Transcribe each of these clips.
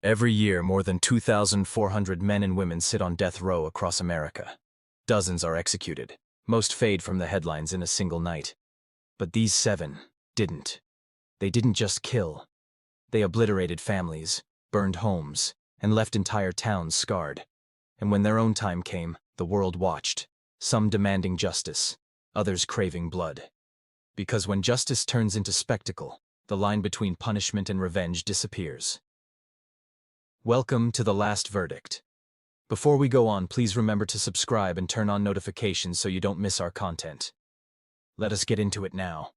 Every year, more than 2,400 men and women sit on death row across America. Dozens are executed. Most fade from the headlines in a single night. But these 7 didn't. They didn't just kill. They obliterated families, burned homes, and left entire towns scarred. And when their own time came, the world watched, some demanding justice, others craving blood. Because when justice turns into spectacle, the line between punishment and revenge disappears. Welcome to The Last Verdict. Before we go on, please remember to subscribe and turn on notifications so you don't miss our content. Let us get into it now.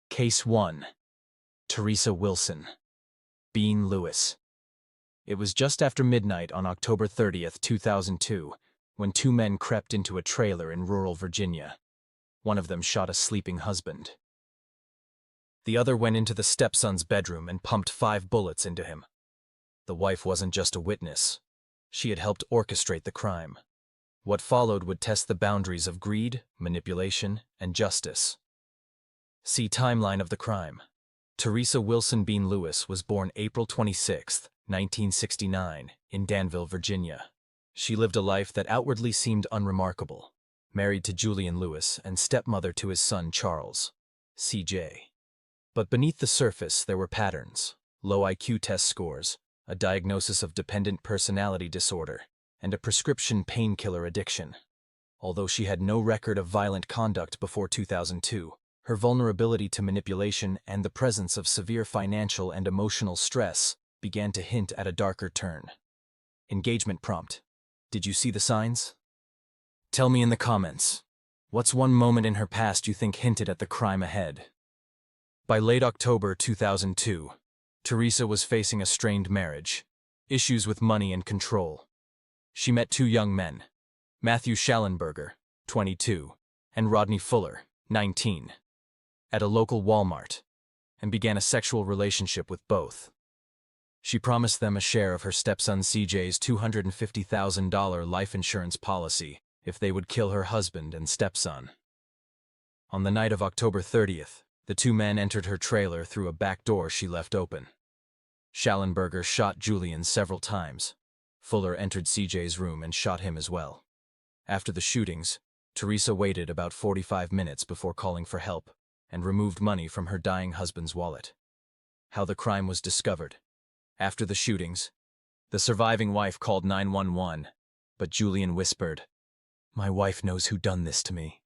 Case 1. Teresa Wilson. Bean Lewis. It was just after midnight on October 30th, 2002, when 2 men crept into a trailer in rural Virginia. One of them shot a sleeping husband. The other went into the stepson's bedroom and pumped 5 bullets into him. The wife wasn't just a witness. She had helped orchestrate the crime. What followed would test the boundaries of greed, manipulation, and justice. See timeline of the crime. Teresa Wilson Bean Lewis was born April 26, 1969, in Danville, Virginia. She lived a life that outwardly seemed unremarkable. Married to Julian Lewis and stepmother to his son Charles, CJ. But beneath the surface there were patterns, low IQ test scores, a diagnosis of dependent personality disorder, and a prescription painkiller addiction. Although she had no record of violent conduct before 2002, her vulnerability to manipulation and the presence of severe financial and emotional stress began to hint at a darker turn. Engagement prompt. Did you see the signs? Tell me in the comments. What's one moment in her past you think hinted at the crime ahead? By late October 2002, Teresa was facing a strained marriage, issues with money and control. She met 2 young men, Matthew Schallenberger, 22, and Rodney Fuller, 19, at a local Walmart, and began a sexual relationship with both. She promised them a share of her stepson CJ's $250,000 life insurance policy if they would kill her husband and stepson. On the night of October 30th, the 2 men entered her trailer through a back door she left open. Schallenberger shot Julian several times. Fuller entered CJ's room and shot him as well. After the shootings, Teresa waited about 45 minutes before calling for help and removed money from her dying husband's wallet. How the crime was discovered. After the shootings, the surviving wife called 911, but Julian whispered, "My wife knows who done this to me."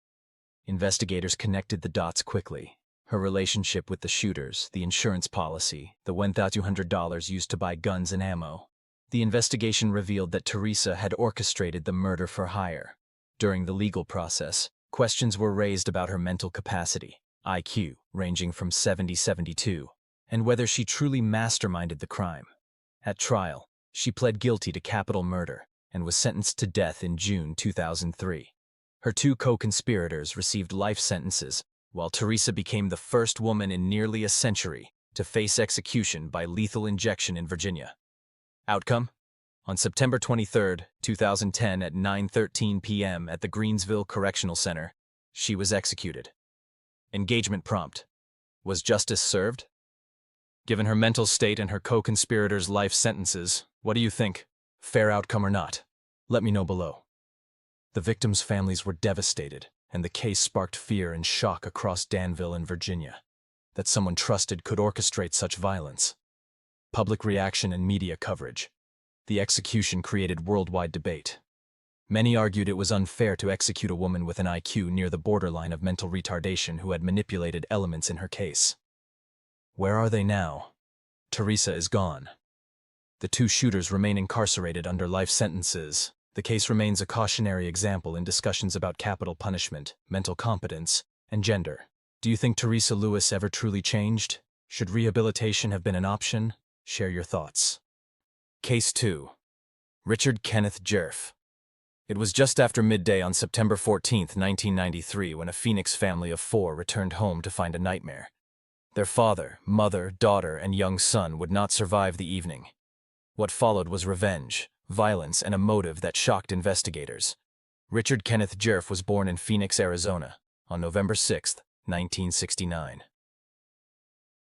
Investigators connected the dots quickly. Her relationship with the shooters, the insurance policy, the $1,200 used to buy guns and ammo. The investigation revealed that Teresa had orchestrated the murder for hire. During the legal process, questions were raised about her mental capacity, IQ ranging from 70-72, and whether she truly masterminded the crime. At trial, she pled guilty to capital murder and was sentenced to death in June 2003. Her 2 co-conspirators received life sentences, while Teresa became the first woman in nearly a century to face execution by lethal injection in Virginia. Outcome? On September 23, 2010 at 9:13 p.m. at the Greensville Correctional Center, she was executed. Engagement prompt. Was justice served? Given her mental state and her co-conspirators' life sentences, what do you think? Fair outcome or not? Let me know below. The victims' families were devastated, and the case sparked fear and shock across Danville and Virginia. That someone trusted could orchestrate such violence. Public reaction and media coverage. The execution created worldwide debate. Many argued it was unfair to execute a woman with an IQ near the borderline of mental retardation who had manipulated elements in her case. Where are they now? Teresa is gone. The 2 shooters remain incarcerated under life sentences. The case remains a cautionary example in discussions about capital punishment, mental competence, and gender. Do you think Teresa Lewis ever truly changed? Should rehabilitation have been an option? Share your thoughts. Case 2. Richard Kenneth Jerf. It was just after midday on September 14, 1993, when a Phoenix family of 4 returned home to find a nightmare. Their father, mother, daughter, and young son would not survive the evening. What followed was revenge, violence, and a motive that shocked investigators. Richard Kenneth Jerf was born in Phoenix, Arizona, on November 6, 1969.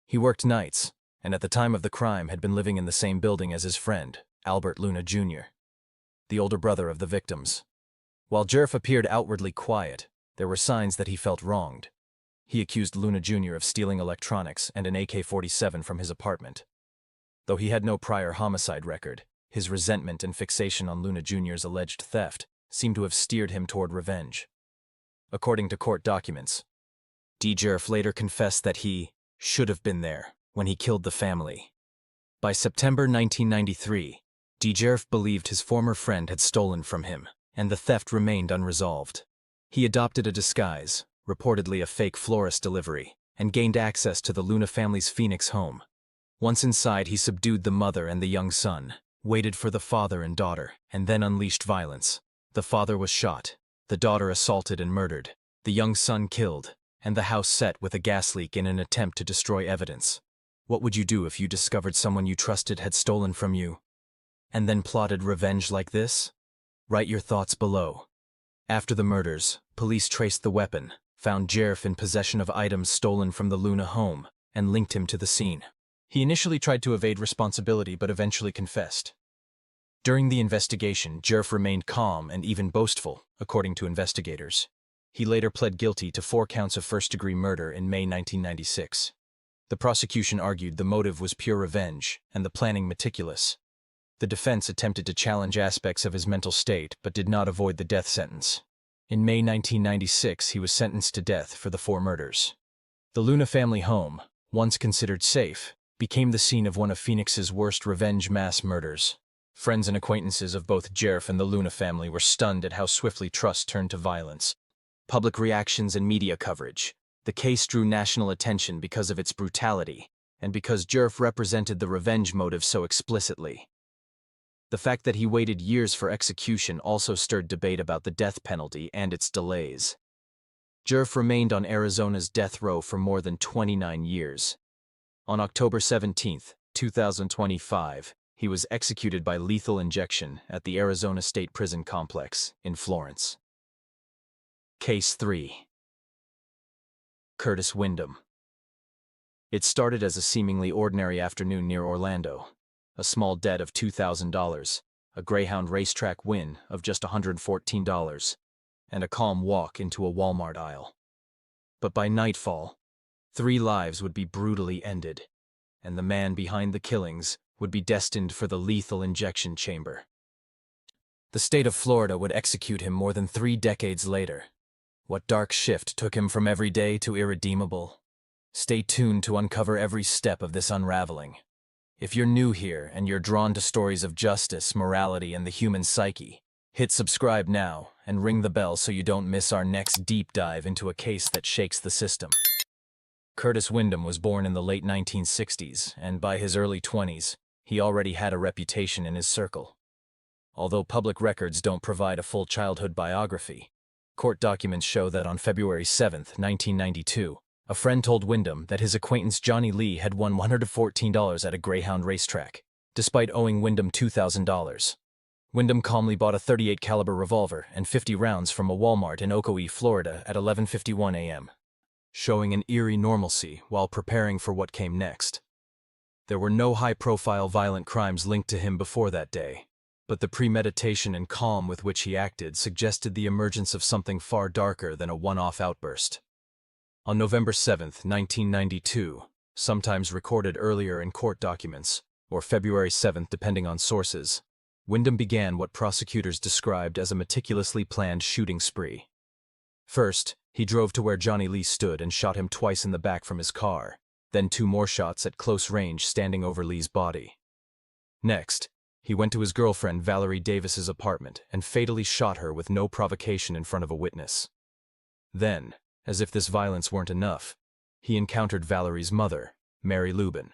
He worked nights and at the time of the crime had been living in the same building as his friend, Albert Luna Jr., the older brother of the victims. While Jerf appeared outwardly quiet, there were signs that he felt wronged. He accused Luna Jr. of stealing electronics and an AK-47 from his apartment. Though he had no prior homicide record, his resentment and fixation on Luna Jr.'s alleged theft seemed to have steered him toward revenge. According to court documents, Jerf later confessed that he should have been there when he killed the family. By September 1993, Jerf believed his former friend had stolen from him, and the theft remained unresolved. He adopted a disguise, reportedly a fake florist delivery, and gained access to the Luna family's Phoenix home. Once inside, he subdued the mother and the young son, waited for the father and daughter, and then unleashed violence. The father was shot, the daughter assaulted and murdered, the young son killed, and the house set with a gas leak in an attempt to destroy evidence. What would you do if you discovered someone you trusted had stolen from you, and then plotted revenge like this? Write your thoughts below. After the murders, police traced the weapon, found Jerf in possession of items stolen from the Luna home, and linked him to the scene. He initially tried to evade responsibility but eventually confessed. During the investigation, Jerf remained calm and even boastful, according to investigators. He later pled guilty to 4 counts of first-degree murder in May 1996. The prosecution argued the motive was pure revenge and the planning meticulous. The defense attempted to challenge aspects of his mental state but did not avoid the death sentence. In May 1996, he was sentenced to death for the 4 murders. The Luna family home, once considered safe, became the scene of one of Phoenix's worst revenge mass murders. Friends and acquaintances of both Jerf and the Luna family were stunned at how swiftly trust turned to violence. Public reactions and media coverage. The case drew national attention because of its brutality, and because Jerf represented the revenge motive so explicitly. The fact that he waited years for execution also stirred debate about the death penalty and its delays. Jerf remained on Arizona's death row for more than 29 years. On October 17, 2025, he was executed by lethal injection at the Arizona State Prison Complex in Florence. Case 3. Curtis Wyndham. It started as a seemingly ordinary afternoon near Orlando. A small debt of $2,000, a Greyhound racetrack win of just $114, and a calm walk into a Walmart aisle. But by nightfall, 3 lives would be brutally ended, and the man behind the killings would be destined for the lethal injection chamber. The state of Florida would execute him more than 3 decades later. What dark shift took him from everyday to irredeemable? Stay tuned to uncover every step of this unraveling. If you're new here and you're drawn to stories of justice, morality, and the human psyche, hit subscribe now and ring the bell so you don't miss our next deep dive into a case that shakes the system. Curtis Wyndham was born in the late 1960s, and by his early 20s, he already had a reputation in his circle. Although public records don't provide a full childhood biography, court documents show that on February 7, 1992, a friend told Wyndham that his acquaintance Johnny Lee had won $114 at a Greyhound racetrack, despite owing Wyndham $2,000. Wyndham calmly bought a .38 caliber revolver and 50 rounds from a Walmart in Ocoee, Florida at 11:51 a.m., showing an eerie normalcy while preparing for what came next. There were no high-profile violent crimes linked to him before that day, but the premeditation and calm with which he acted suggested the emergence of something far darker than a one-off outburst. On November 7, 1992, sometimes recorded earlier in court documents, or February 7 depending on sources, Wyndham began what prosecutors described as a meticulously planned shooting spree. First, he drove to where Johnny Lee stood and shot him twice in the back from his car, then 2 more shots at close range standing over Lee's body. Next, he went to his girlfriend Valerie Davis's apartment and fatally shot her with no provocation in front of a witness. Then, as if this violence weren't enough, he encountered Valerie's mother, Mary Lubin,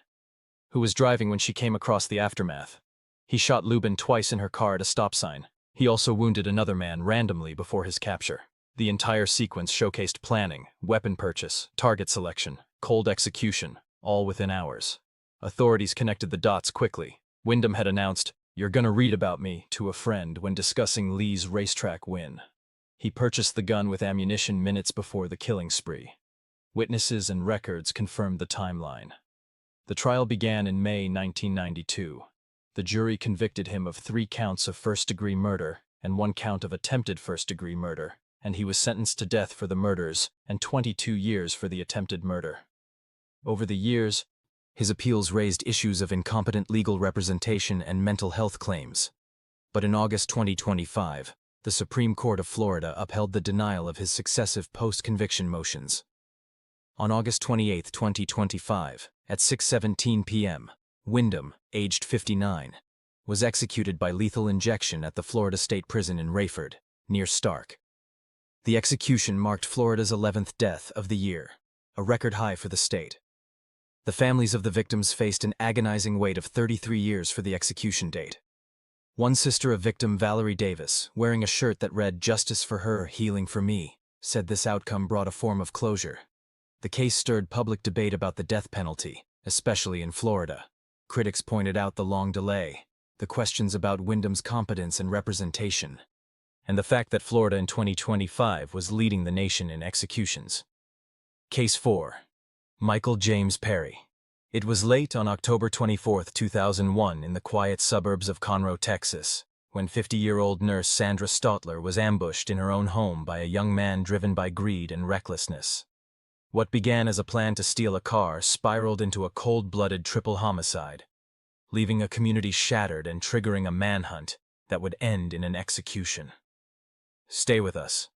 who was driving when she came across the aftermath. He shot Lubin twice in her car at a stop sign. He also wounded another man randomly before his capture. The entire sequence showcased planning, weapon purchase, target selection, cold execution, all within hours. Authorities connected the dots quickly. Wyndham had announced, "You're gonna read about me," to a friend when discussing Lee's racetrack win. He purchased the gun with ammunition minutes before the killing spree. Witnesses and records confirmed the timeline. The trial began in May 1992. The jury convicted him of 3 counts of first-degree murder and 1 count of attempted first-degree murder, and he was sentenced to death for the murders and 22 years for the attempted murder. Over the years, his appeals raised issues of incompetent legal representation and mental health claims. But in August 2025, the Supreme Court of Florida upheld the denial of his successive post-conviction motions. On August 28, 2025, at 6:17 p.m., Wyndham, aged 59, was executed by lethal injection at the Florida State Prison in Rayford, near Stark. The execution marked Florida's 11th death of the year, a record high for the state. The families of the victims faced an agonizing wait of 33 years for the execution date. One sister of victim Valerie Davis, wearing a shirt that read "Justice for her, healing for me," said this outcome brought a form of closure. The case stirred public debate about the death penalty, especially in Florida. Critics pointed out the long delay, the questions about Wyndham's competence and representation, and the fact that Florida in 2025 was leading the nation in executions. Case 4. Michael James Perry. It was late on October 24, 2001, in the quiet suburbs of Conroe, Texas, when 50-year-old nurse Sandra Stotler was ambushed in her own home by a young man driven by greed and recklessness. What began as a plan to steal a car spiraled into a cold-blooded triple homicide, leaving a community shattered and triggering a manhunt that would end in an execution. Stay with us.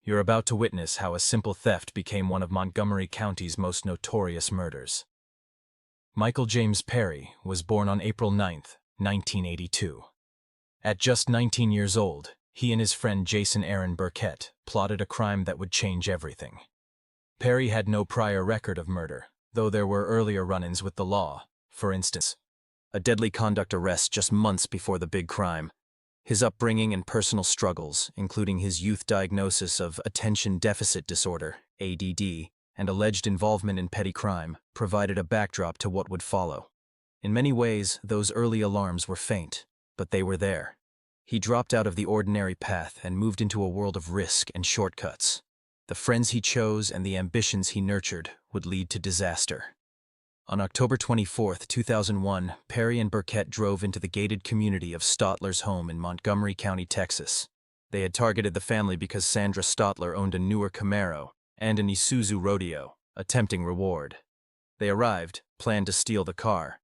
You're about to witness how a simple theft became one of Montgomery County's most notorious murders. Michael James Perry was born on April 9, 1982. At just 19 years old, he and his friend Jason Aaron Burkett plotted a crime that would change everything. Perry had no prior record of murder, though there were earlier run-ins with the law. For instance, a deadly conduct arrest just months before the big crime. His upbringing and personal struggles, including his youth diagnosis of attention deficit disorder, ADD, and alleged involvement in petty crime, provided a backdrop to what would follow. In many ways, those early alarms were faint, but they were there. He dropped out of the ordinary path and moved into a world of risk and shortcuts. The friends he chose and the ambitions he nurtured would lead to disaster. On October 24, 2001, Perry and Burkett drove into the gated community of Stotler's home in Montgomery County, Texas. They had targeted the family because Sandra Stotler owned a newer Camaro and an Isuzu Rodeo, a tempting reward. They arrived, planned to steal the car,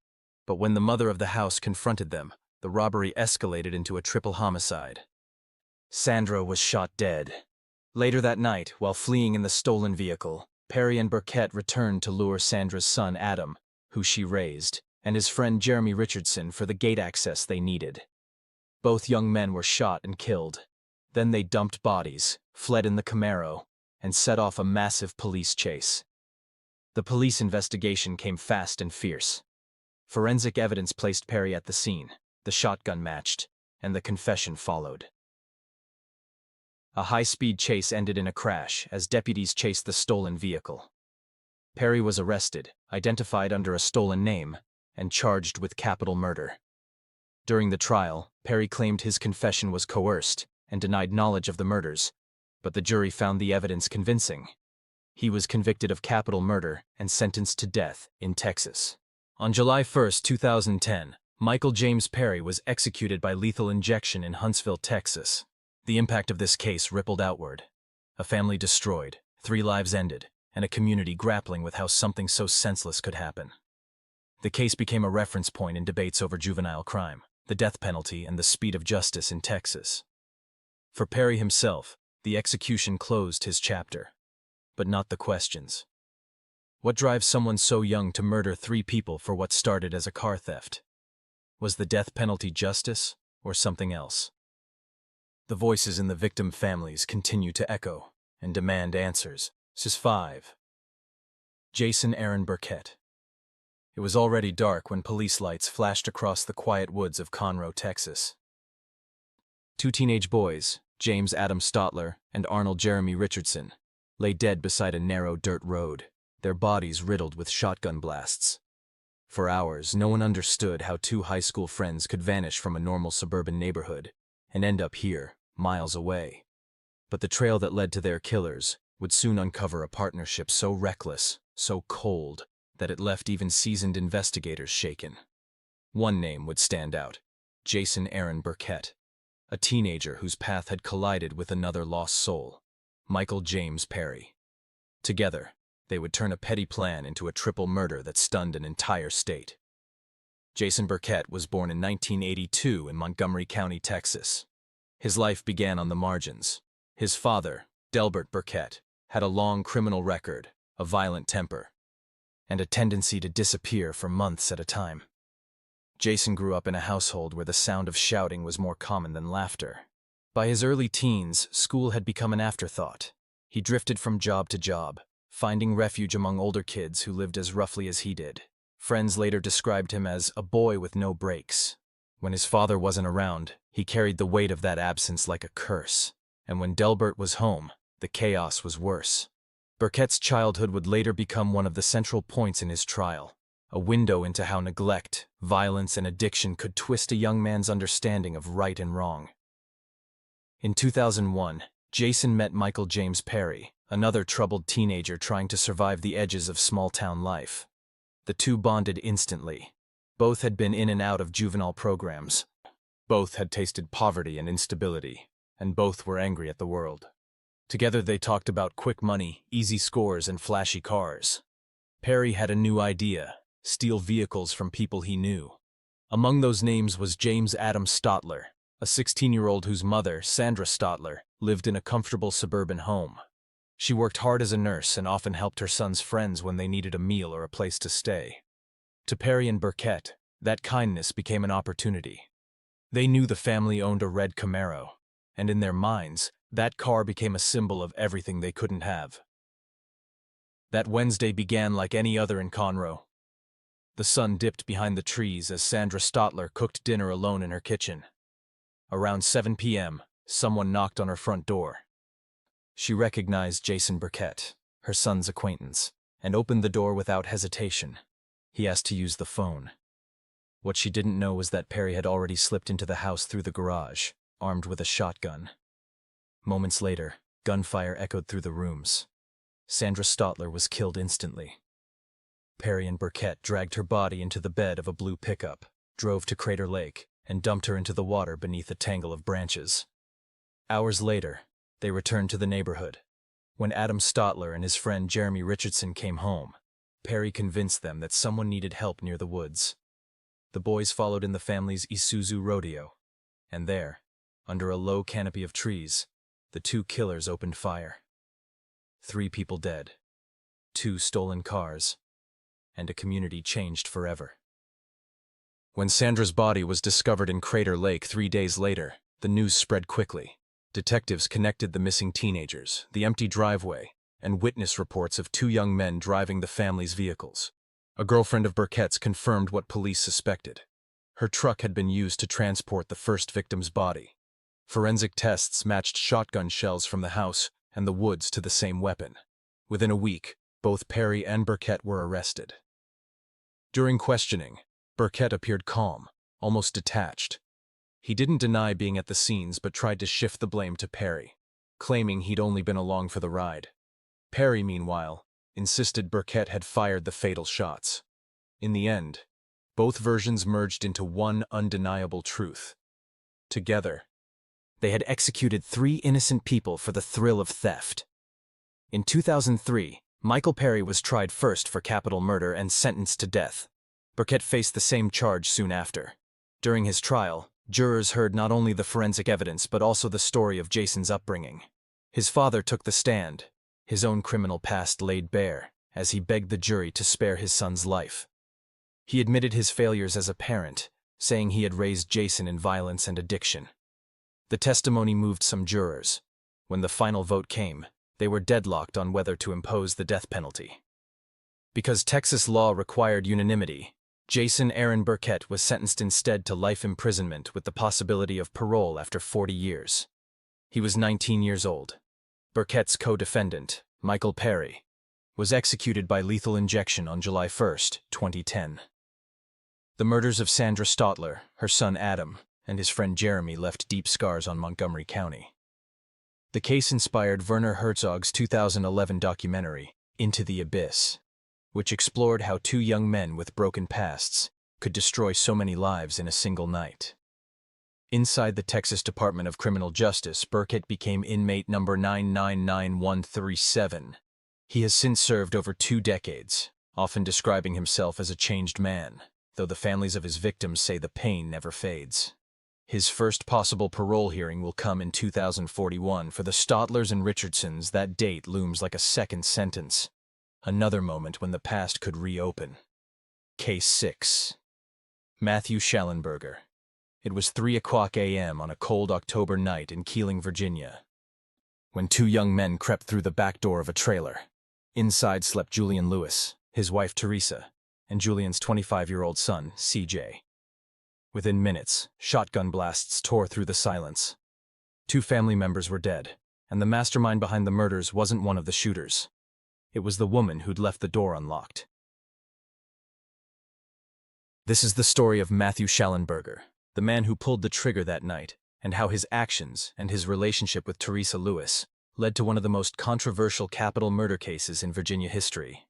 but when the mother of the house confronted them, the robbery escalated into a triple homicide. Sandra was shot dead. Later that night, while fleeing in the stolen vehicle, Perry and Burkett returned to lure Sandra's son Adam, who she raised, and his friend Jeremy Richardson for the gate access they needed. Both young men were shot and killed. Then they dumped bodies, fled in the Camaro, and set off a massive police chase. The police investigation came fast and fierce. Forensic evidence placed Perry at the scene, the shotgun matched, and the confession followed. A high-speed chase ended in a crash as deputies chased the stolen vehicle. Perry was arrested, identified under a stolen name, and charged with capital murder. During the trial, Perry claimed his confession was coerced and denied knowledge of the murders, but the jury found the evidence convincing. He was convicted of capital murder and sentenced to death in Texas. On July 1, 2010, Michael James Perry was executed by lethal injection in Huntsville, Texas. The impact of this case rippled outward. A family destroyed, 3 lives ended, and a community grappling with how something so senseless could happen. The case became a reference point in debates over juvenile crime, the death penalty, and the speed of justice in Texas. For Perry himself, the execution closed his chapter, but not the questions. What drives someone so young to murder 3 people for what started as a car theft? Was the death penalty justice or something else? The voices in the victim families continue to echo and demand answers. Sis 5. Jason Aaron Burkett. It was already dark when police lights flashed across the quiet woods of Conroe, Texas. 2 teenage boys, James Adam Stotler and Arnold Jeremy Richardson, lay dead beside a narrow dirt road, their bodies riddled with shotgun blasts. For hours, no one understood how 2 high school friends could vanish from a normal suburban neighborhood and end up here, miles away. But the trail that led to their killers would soon uncover a partnership so reckless, so cold, that it left even seasoned investigators shaken. One name would stand out: Jason Aaron Burkett, a teenager whose path had collided with another lost soul, Michael James Perry. Together, they would turn a petty plan into a triple murder that stunned an entire state. Jason Burkett was born in 1982 in Montgomery County, Texas. His life began on the margins. His father, Delbert Burkett, had a long criminal record, a violent temper, and a tendency to disappear for months at a time. Jason grew up in a household where the sound of shouting was more common than laughter. By his early teens, school had become an afterthought. He drifted from job to job, finding refuge among older kids who lived as roughly as he did. Friends later described him as a boy with no brakes. When his father wasn't around, he carried the weight of that absence like a curse. And when Delbert was home, the chaos was worse. Burkett's childhood would later become one of the central points in his trial, a window into how neglect, violence, and addiction could twist a young man's understanding of right and wrong. In 2001, Jason met Michael James Perry, another troubled teenager trying to survive the edges of small-town life. The two bonded instantly. Both had been in and out of juvenile programs. Both had tasted poverty and instability, and both were angry at the world. Together they talked about quick money, easy scores, and flashy cars. Perry had a new idea: steal vehicles from people he knew. Among those names was James Adam Stotler, a 16-year-old whose mother, Sandra Stotler, lived in a comfortable suburban home. She worked hard as a nurse and often helped her son's friends when they needed a meal or a place to stay. To Perry and Burkett, that kindness became an opportunity. They knew the family owned a red Camaro, and in their minds, that car became a symbol of everything they couldn't have. That Wednesday began like any other in Conroe. The sun dipped behind the trees as Sandra Stotler cooked dinner alone in her kitchen. Around 7 p.m., someone knocked on her front door. She recognized Jason Burkett, her son's acquaintance, and opened the door without hesitation. He asked to use the phone. What she didn't know was that Perry had already slipped into the house through the garage, armed with a shotgun. Moments later, gunfire echoed through the rooms. Sandra Stotler was killed instantly. Perry and Burkett dragged her body into the bed of a blue pickup, drove to Crater Lake, and dumped her into the water beneath a tangle of branches. Hours later, they returned to the neighborhood. When Adam Stotler and his friend Jeremy Richardson came home, Perry convinced them that someone needed help near the woods. The boys followed in the family's Isuzu rodeo, and there, under a low canopy of trees, the two killers opened fire. 3 people dead, 2 stolen cars, and a community changed forever. When Sandra's body was discovered in Crater Lake 3 days later, the news spread quickly. Detectives connected the missing teenagers, the empty driveway, and witness reports of 2 young men driving the family's vehicles. A girlfriend of Burkett's confirmed what police suspected. Her truck had been used to transport the first victim's body. Forensic tests matched shotgun shells from the house and the woods to the same weapon. Within a week, both Perry and Burkett were arrested. During questioning, Burkett appeared calm, almost detached. He didn't deny being at the scenes but tried to shift the blame to Perry, claiming he'd only been along for the ride. Perry, meanwhile, insisted Burkett had fired the fatal shots. In the end, both versions merged into one undeniable truth. Together, they had executed 3 innocent people for the thrill of theft. In 2003, Michael Perry was tried first for capital murder and sentenced to death. Burkett faced the same charge soon after. During his trial, jurors heard not only the forensic evidence but also the story of Jason's upbringing. His father took the stand, his own criminal past laid bare, as he begged the jury to spare his son's life. He admitted his failures as a parent, saying he had raised Jason in violence and addiction. The testimony moved some jurors. When the final vote came, they were deadlocked on whether to impose the death penalty. Because Texas law required unanimity, Jason Aaron Burkett was sentenced instead to life imprisonment with the possibility of parole after 40 years. He was 19 years old. Burkett's co-defendant, Michael Perry, was executed by lethal injection on July 1, 2010. The murders of Sandra Stotler, her son Adam, and his friend Jeremy left deep scars on Montgomery County. The case inspired Werner Herzog's 2011 documentary, Into the Abyss. which explored how two young men with broken pasts could destroy so many lives in a single night. Inside the Texas Department of Criminal Justice, Burkett became inmate number 999137. He has since served over 2 decades, often describing himself as a changed man, though the families of his victims say the pain never fades. His first possible parole hearing will come in 2041. For the Stottlers and Richardsons, that date looms like a second sentence. Another moment when the past could reopen. Case 6. Matthew Schallenberger. It was 3:00 a.m. on a cold October night in Keeling, Virginia, when 2 young men crept through the back door of a trailer. Inside slept Julian Lewis, his wife Teresa, and Julian's 25-year-old son, CJ. Within minutes, shotgun blasts tore through the silence. 2 family members were dead, and the mastermind behind the murders wasn't one of the shooters. It was the woman who'd left the door unlocked. This is the story of Matthew Schallenberger, the man who pulled the trigger that night, and how his actions and his relationship with Teresa Lewis led to one of the most controversial capital murder cases in Virginia history.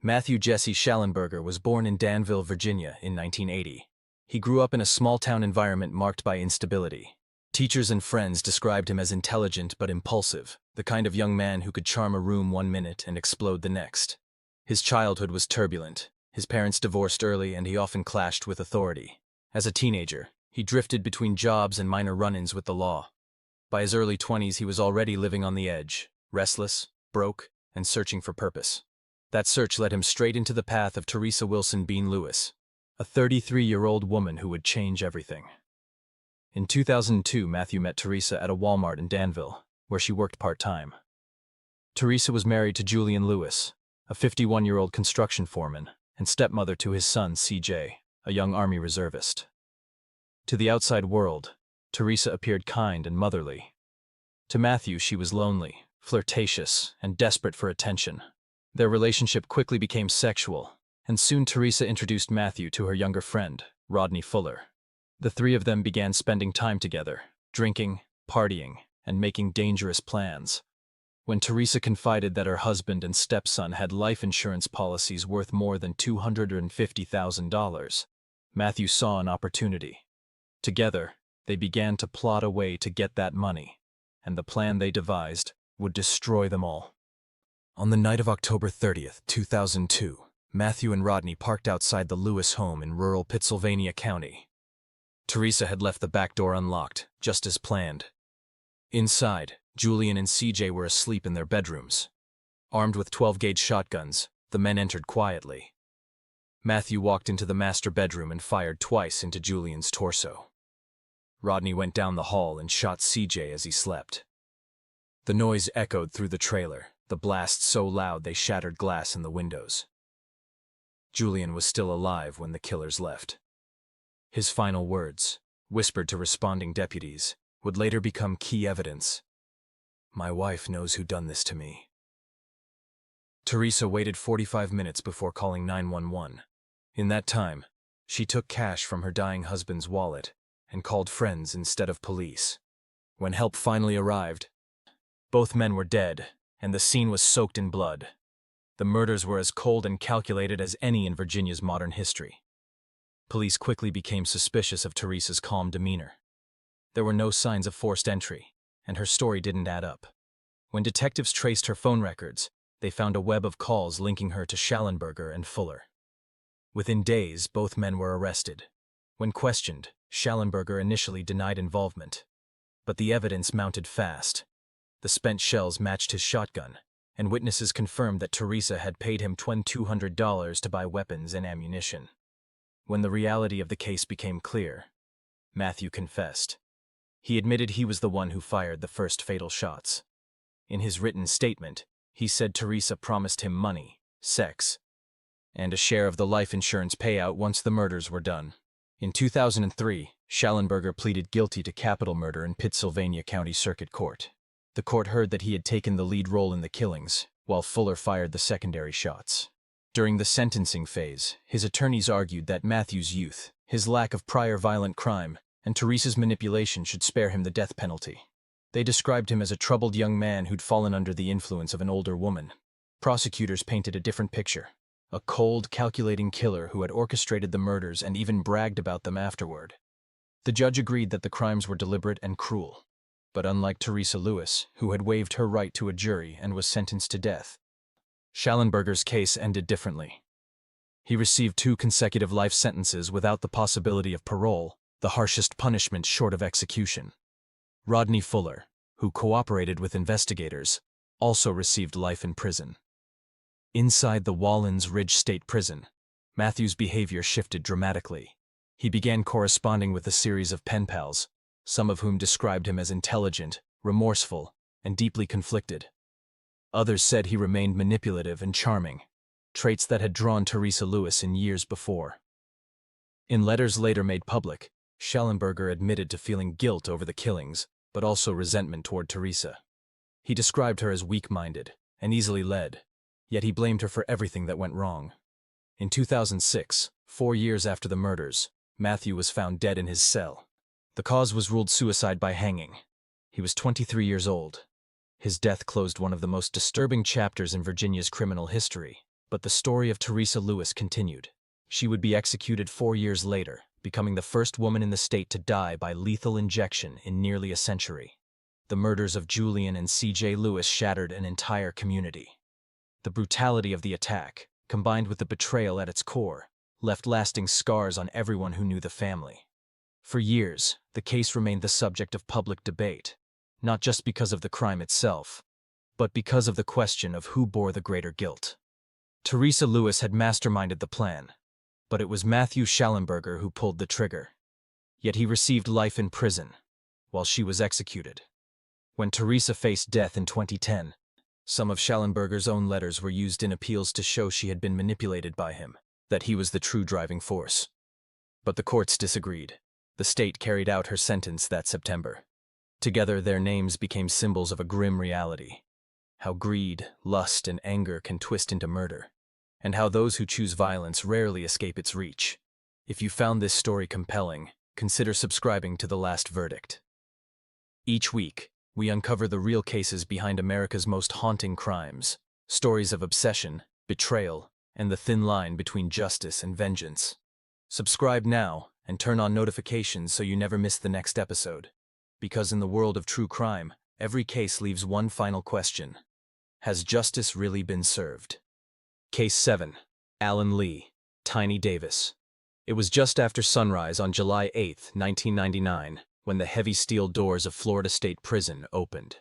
Matthew Jesse Schallenberger was born in Danville, Virginia in 1980. He grew up in a small-town environment marked by instability. Teachers and friends described him as intelligent but impulsive, the kind of young man who could charm a room one minute and explode the next. His childhood was turbulent. His parents divorced early, and he often clashed with authority. As a teenager, he drifted between jobs and minor run-ins with the law. By his early 20s, he was already living on the edge, restless, broke, and searching for purpose. That search led him straight into the path of Teresa Wilson Bean Lewis, a 33-year-old woman who would change everything. In 2002, Matthew met Teresa at a Walmart in Danville, where she worked part-time. Teresa was married to Julian Lewis, a 51-year-old construction foreman, and stepmother to his son, CJ, a young Army reservist. To the outside world, Teresa appeared kind and motherly. To Matthew, she was lonely, flirtatious, and desperate for attention. Their relationship quickly became sexual, and soon Teresa introduced Matthew to her younger friend, Rodney Fuller. The 3 of them began spending time together, drinking, partying, and making dangerous plans. When Teresa confided that her husband and stepson had life insurance policies worth more than $250,000, Matthew saw an opportunity. Together, they began to plot a way to get that money, and the plan they devised would destroy them all. On the night of October 30th, 2002, Matthew and Rodney parked outside the Lewis home in rural Pittsylvania County. Teresa had left the back door unlocked, just as planned. Inside, Julian and CJ were asleep in their bedrooms. Armed with 12-gauge shotguns, the men entered quietly. Matthew walked into the master bedroom and fired twice into Julian's torso. Rodney went down the hall and shot CJ as he slept. The noise echoed through the trailer, the blasts so loud they shattered glass in the windows. Julian was still alive when the killers left. His final words, whispered to responding deputies, would later become key evidence. "My wife knows who done this to me." Teresa waited 45 minutes before calling 911. In that time, she took cash from her dying husband's wallet and called friends instead of police. When help finally arrived, both men were dead, and the scene was soaked in blood. The murders were as cold and calculated as any in Virginia's modern history. Police quickly became suspicious of Teresa's calm demeanor. There were no signs of forced entry, and her story didn't add up. When detectives traced her phone records, they found a web of calls linking her to Schallenberger and Fuller. Within days, both men were arrested. When questioned, Schallenberger initially denied involvement. But the evidence mounted fast. The spent shells matched his shotgun, and witnesses confirmed that Teresa had paid him $2,200 to buy weapons and ammunition. When the reality of the case became clear, Matthew confessed. He admitted he was the one who fired the first fatal shots. In his written statement, he said Teresa promised him money, sex, and a share of the life insurance payout once the murders were done. In 2003, Schallenberger pleaded guilty to capital murder in Pittsylvania County Circuit Court. The court heard that he had taken the lead role in the killings, while Fuller fired the secondary shots. During the sentencing phase, his attorneys argued that Matthew's youth, his lack of prior violent crime, and Teresa's manipulation should spare him the death penalty. They described him as a troubled young man who'd fallen under the influence of an older woman. Prosecutors painted a different picture. a cold, calculating killer who had orchestrated the murders and even bragged about them afterward. The judge agreed that the crimes were deliberate and cruel. But unlike Teresa Lewis, who had waived her right to a jury and was sentenced to death, Schallenberger's case ended differently. He received 2 consecutive life sentences without the possibility of parole, the harshest punishment short of execution. Rodney Fuller, who cooperated with investigators, also received life in prison. Inside the Wallens Ridge State Prison, Matthew's behavior shifted dramatically. He began corresponding with a series of pen pals, some of whom described him as intelligent, remorseful, and deeply conflicted. Others said he remained manipulative and charming, traits that had drawn Teresa Lewis in years before. In letters later made public, Schallenberger admitted to feeling guilt over the killings, but also resentment toward Teresa. He described her as weak-minded and easily led, yet he blamed her for everything that went wrong. In 2006, 4 years after the murders, Matthew was found dead in his cell. The cause was ruled suicide by hanging. He was 23 years old. His death closed one of the most disturbing chapters in Virginia's criminal history, but the story of Teresa Lewis continued. She would be executed 4 years later, becoming the first woman in the state to die by lethal injection in nearly a century. The murders of Julian and C.J. Lewis shattered an entire community. The brutality of the attack, combined with the betrayal at its core, left lasting scars on everyone who knew the family. For years, the case remained the subject of public debate, not just because of the crime itself, but because of the question of who bore the greater guilt. Teresa Lewis had masterminded the plan, but it was Matthew Schallenberger who pulled the trigger. Yet he received life in prison, while she was executed. When Teresa faced death in 2010, some of Schallenberger's own letters were used in appeals to show she had been manipulated by him, that he was the true driving force. But the courts disagreed. The state carried out her sentence that September. Together, their names became symbols of a grim reality. How greed, lust, and anger can twist into murder, and how those who choose violence rarely escape its reach. If you found this story compelling, consider subscribing to The Last Verdict. Each week, we uncover the real cases behind America's most haunting crimes, stories of obsession, betrayal, and the thin line between justice and vengeance. Subscribe now and turn on notifications so you never miss the next episode. Because in the world of true crime, every case leaves one final question. Has justice really been served? Case 7. Alan Lee, Tiny Davis. It was just after sunrise on July 8, 1999, when the heavy steel doors of Florida State Prison opened.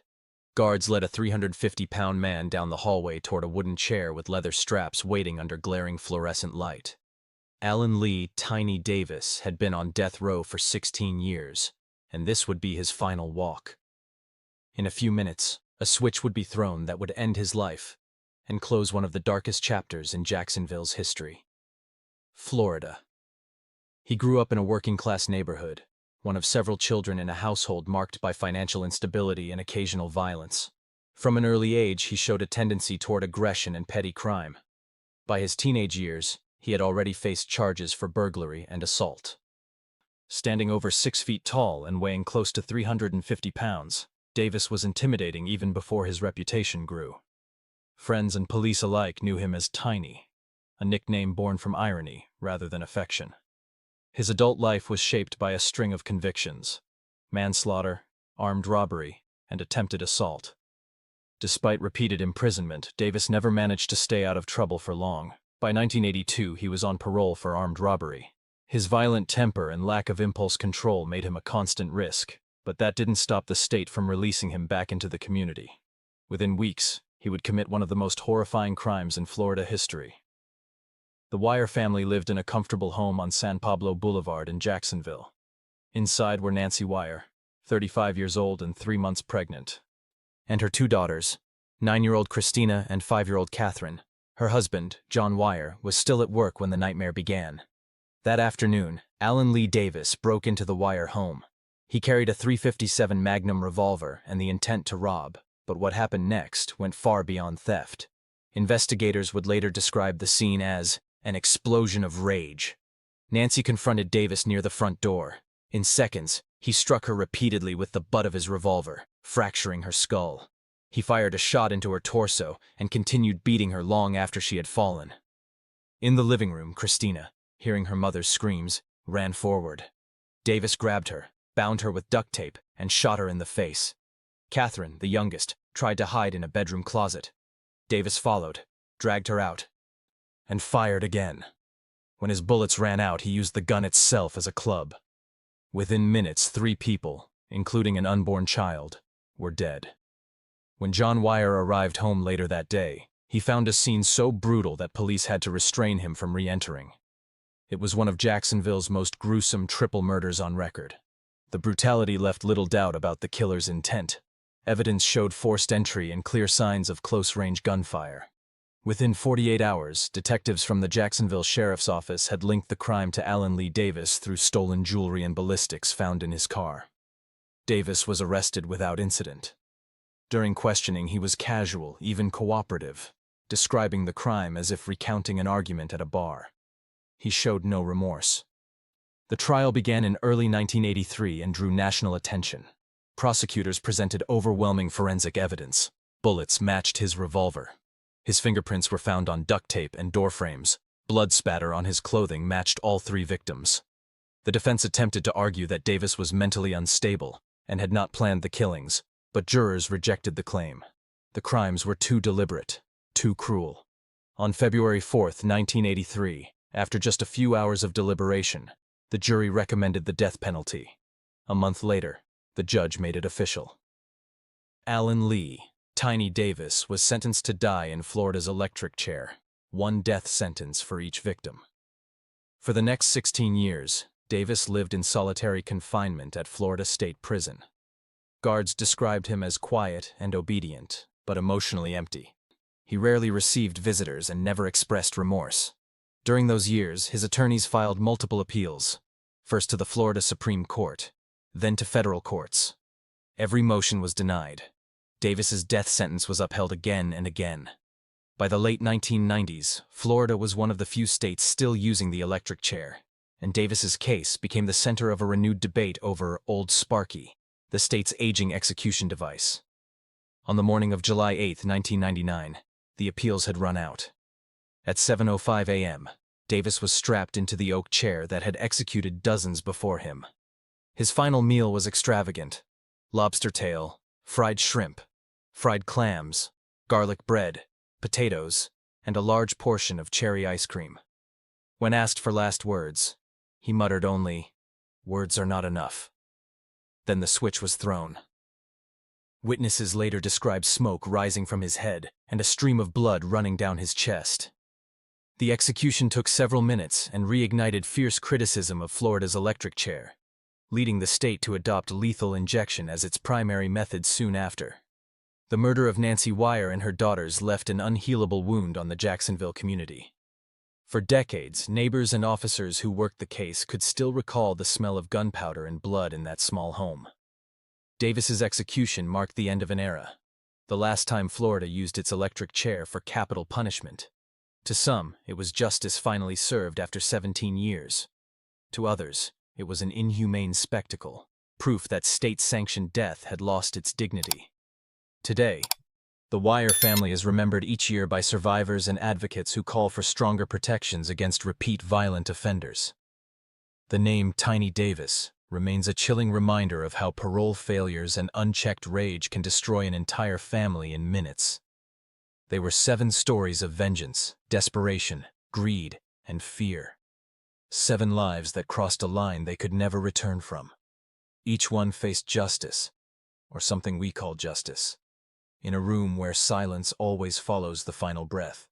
Guards led a 350-pound man down the hallway toward a wooden chair with leather straps waiting under glaring fluorescent light. Alan Lee, Tiny Davis, had been on death row for 16 years, and this would be his final walk. In a few minutes, a switch would be thrown that would end his life and close one of the darkest chapters in Jacksonville's history. Florida. He grew up in a working-class neighborhood, one of several children in a household marked by financial instability and occasional violence. From an early age, he showed a tendency toward aggression and petty crime. By his teenage years, he had already faced charges for burglary and assault. Standing over 6 feet tall and weighing close to 350 pounds, Davis was intimidating even before his reputation grew. Friends and police alike knew him as Tiny, a nickname born from irony rather than affection. His adult life was shaped by a string of convictions: manslaughter, armed robbery, and attempted assault. Despite repeated imprisonment, Davis never managed to stay out of trouble for long. By 1982, he was on parole for armed robbery. His violent temper and lack of impulse control made him a constant risk, but that didn't stop the state from releasing him back into the community. Within weeks, he would commit one of the most horrifying crimes in Florida history. The Wire family lived in a comfortable home on San Pablo Boulevard in Jacksonville. Inside were Nancy Wire, 35 years old and 3 months pregnant, and her 2 daughters, 9-year-old Christina and 5-year-old Catherine. Her husband, John Wire, was still at work when the nightmare began. That afternoon, Alan Lee Davis broke into the Wire home. He carried a .357 Magnum revolver and the intent to rob, but what happened next went far beyond theft. Investigators would later describe the scene as an explosion of rage. Nancy confronted Davis near the front door. In seconds, he struck her repeatedly with the butt of his revolver, fracturing her skull. He fired a shot into her torso and continued beating her long after she had fallen. In the living room, Christina, hearing her mother's screams, ran forward. Davis grabbed her, bound her with duct tape, and shot her in the face. Catherine, the youngest, tried to hide in a bedroom closet. Davis followed, dragged her out, and fired again. When his bullets ran out, he used the gun itself as a club. Within minutes, 3 people, including an unborn child, were dead. When John Wire arrived home later that day, he found a scene so brutal that police had to restrain him from re-entering. It was one of Jacksonville's most gruesome triple murders on record. The brutality left little doubt about the killer's intent. Evidence showed forced entry and clear signs of close-range gunfire. Within 48 hours, detectives from the Jacksonville Sheriff's Office had linked the crime to Alan Lee Davis through stolen jewelry and ballistics found in his car. Davis was arrested without incident. During questioning, he was casual, even cooperative, describing the crime as if recounting an argument at a bar. He showed no remorse. The trial began in early 1983 and drew national attention. Prosecutors presented overwhelming forensic evidence. Bullets matched his revolver. His fingerprints were found on duct tape and door frames. Blood spatter on his clothing matched all 3 victims. The defense attempted to argue that Davis was mentally unstable and had not planned the killings, but jurors rejected the claim. The crimes were too deliberate, too cruel. On February 4, 1983, after just a few hours of deliberation, the jury recommended the death penalty. A month later, the judge made it official. Alan Lee, Tiny Davis, was sentenced to die in Florida's electric chair, 1 death sentence for each victim. For the next 16 years, Davis lived in solitary confinement at Florida State Prison. Guards described him as quiet and obedient, but emotionally empty. He rarely received visitors and never expressed remorse. During those years, his attorneys filed multiple appeals, first to the Florida Supreme Court, then to federal courts. Every motion was denied. Davis's death sentence was upheld again and again. By the late 1990s, Florida was one of the few states still using the electric chair, and Davis's case became the center of a renewed debate over Old Sparky, the state's aging execution device. On the morning of July 8, 1999, the appeals had run out. At 7:05 a.m., Davis was strapped into the oak chair that had executed dozens before him. His final meal was extravagant: lobster tail, fried shrimp, fried clams, garlic bread, potatoes, and a large portion of cherry ice cream. When asked for last words, he muttered only, "Words are not enough." Then the switch was thrown. Witnesses later described smoke rising from his head and a stream of blood running down his chest. The execution took several minutes and reignited fierce criticism of Florida's electric chair, leading the state to adopt lethal injection as its primary method soon after. The murder of Nancy Wire and her daughters left an unhealable wound on the Jacksonville community. For decades, neighbors and officers who worked the case could still recall the smell of gunpowder and blood in that small home. Davis's execution marked the end of an era, the last time Florida used its electric chair for capital punishment. To some, it was justice finally served after 17 years. To others, it was an inhumane spectacle, proof that state-sanctioned death had lost its dignity. Today, the Wire family is remembered each year by survivors and advocates who call for stronger protections against repeat violent offenders. The name Tiny Davis remains a chilling reminder of how parole failures and unchecked rage can destroy an entire family in minutes. They were 7 stories of vengeance, desperation, greed, and fear. 7 lives that crossed a line they could never return from. Each one faced justice, or something we call justice, in a room where silence always follows the final breath.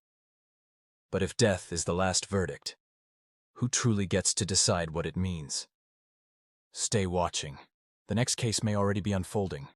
But if death is the last verdict, who truly gets to decide what it means? Stay watching. The next case may already be unfolding.